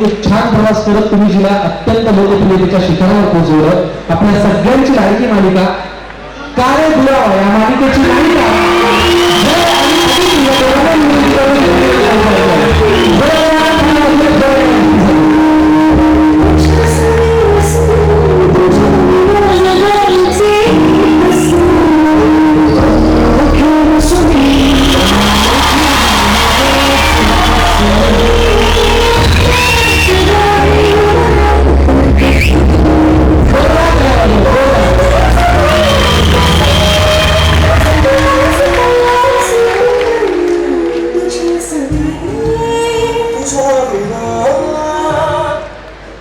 एक छान प्रवास करत तुम्ही जिला अत्यंत लोकप्रियतेच्या शिखरावर पोहोचवलं. आपल्या सगळ्यांची लाडकी मालिका का रे बुरावा या मालिकेची मालिका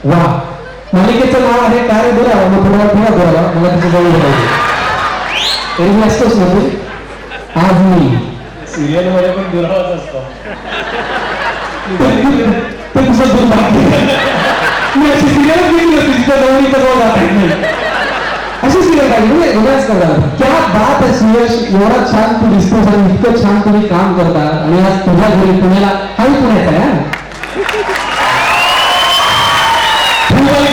वा मालिकेचं नाव आहे का रे बुरावा. मग पुन्हा पुन्हा बोलावा मला त्याची जवळ पाहिजे. एरवी असतोच ना तू. आज मी सिरियल मध्ये पण दुरावाच असतो. ते तुझं दुर्भाग्य. मी अशी सिरियल गेली होती तिथं जवळीचं जवळ जात नाही. अशी सिरियल पाहिजे म्हणजे गुन्हाच करतात. क्या बात आहे सुयश, एवढा छान तू दिसतोस आणि इतकं छान तुम्ही काम करता. आणि आज तुझ्या घरी पुण्याला हाही पुण्याचा आहे.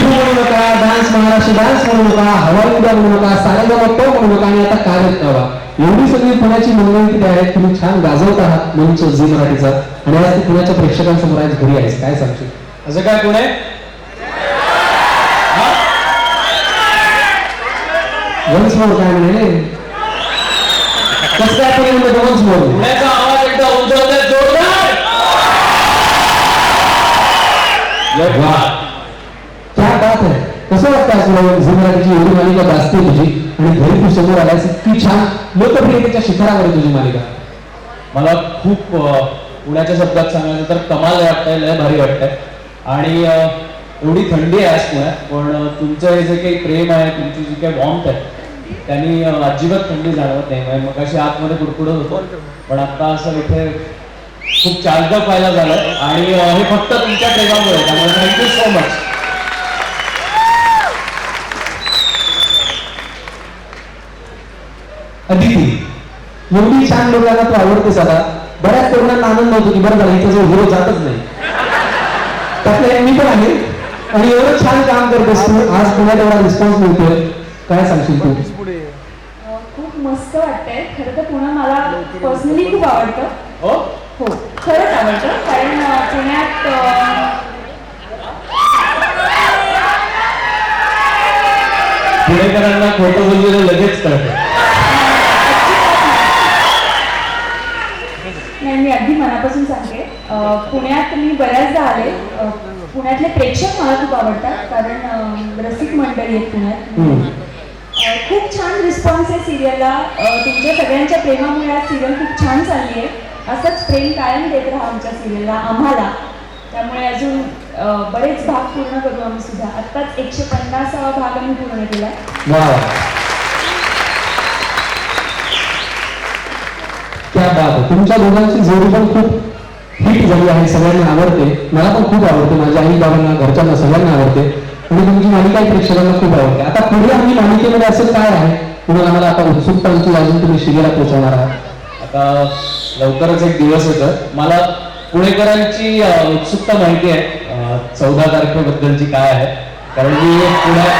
म्हणू नका, डान्स महाराष्ट्र डान्स म्हणू नका, हवाई उद्या म्हणू नका, सारेगाव तो म्हणू नका आणि आता काय करा. एवढी सगळी पुण्याची मंडळी तिथे आहेत. तुम्ही छान गाजवत आहात मंच झी मराठीचा आणि आज तू पुण्याच्या प्रेक्षकांसमोर आज घरी आहेस. काय सांगशील? असं काय पुणे वन्स मोर काय म्हणे कसं काय आपण म्हणतो वन्स मोर. पुण्याचा आवाज एकदा उंचावण्यात जोरदार. क्या बात आहे. कसं वाटतं आज झी मराठीची एवढी मालिका गाजते तुझी आणि घरी तू समोर आलास इतकी छान लोकप्रियतेच्या शिखरावर तुझी मालिका. मला खूप पुण्याच्या शब्दात सांगायचं तर कमाल वाटतंय, लय भारी वाटतंय. आणि एवढी थंडी आहे आज पुण्यात, पण तुमचं हे जे काही प्रेम आहे, तुमची जी काही वॉर्मथ आहे त्यांनी अजिबात थंडी जाणवत नाही. मग अशी आतमध्ये कुडकुडत होतो, पण आता असं इथे खूप चालतं पाहायला झालं आणि हे फक्त तुमच्या प्रेमामुळे. त्यामुळे थँक्यू सो मच. अदिती एवढी छान लोकांना तू आवडतेस. आता बऱ्याच तरुणांना आनंद होतो की बरं झालं इथं जो हिरो जातच नाही. त्यातले मी पण आहे आणि एवढं छान काम करतेस तू. आज पुण्यात एवढा रिस्पॉन्स मिळतोय, काय सांगशील तू? खूप मस्त वाटतंय. खरं तर पुणे मला पर्सनली खूप आवडतं. हो हो खरंच आवडतं. कारण पुण्यात पुणेकरांना खोटं बोललेलं लगेच कळतं. नाही, मी अगदी मनापासून सांगते. पुण्यात मी बऱ्याचदा आले. पुण्यातले प्रेक्षक मला खूप आवडतात कारण रसिक मंडळी आहेत पुण्यात. खूप छान रिस्पॉन्स आहे सिरियलला. तुमच्या सगळ्यांच्या प्रेमामुळे आज सिरियल खूप छान चालली आहे. असंच प्रेम कायम देत राहा आमच्या सिरियलला आम्हाला. त्यामुळे अजून बरेच भाग पूर्ण करू आम्ही सुद्धा. आत्ताच 150वा भाग आम्ही पूर्ण केला. क्या बात. तुमच्या दोघांची जोडी पण खूप हिट झाली आहे, सगळ्यांना आवडते. मला पण खूप आवडते, माझ्या आई बाबांना घरच्यांना सगळ्यांना आवडते आणि तुमची मालिका प्रेक्षकांना खूप आवडते. आता पुढे आम्ही मालिकेमध्ये असं काय आहे पुढे आम्हाला आता उत्सुकता अजून तुम्ही शिगेला पोहोचवणार आहात? आता लवकरच एक दिवस येतो. मला पुणेकरांची उत्सुकता माहिती आहे 14 तारखेबद्दलची काय आहे. कारण मी पुण्यात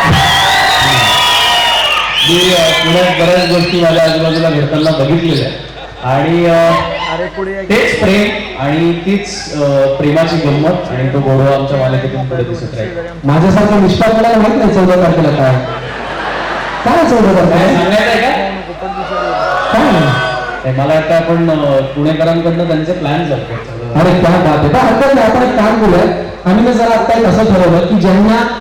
बऱ्याच गोष्टी माझ्या आजूबाजूला घडताना बघितलेल्या आणि तेच प्रेम आणि तीच प्रेमाची गंमत आणि तो गोडवा आमच्या मालिकेतून पुढे दिसत राहील. माझ्यासारखं निष्ठा मला माहित नाही 14 तारखेला काय काय 14 तारखेला सांगायचंय काय मला वाटतं आपण पुणेकरांकडनं त्यांचे प्लॅन जातात. अरे क्या बात आहे. हरकत नाही, आपण एक काम करूया. आम्ही जरा आता असं ठरवलं की ज्यांना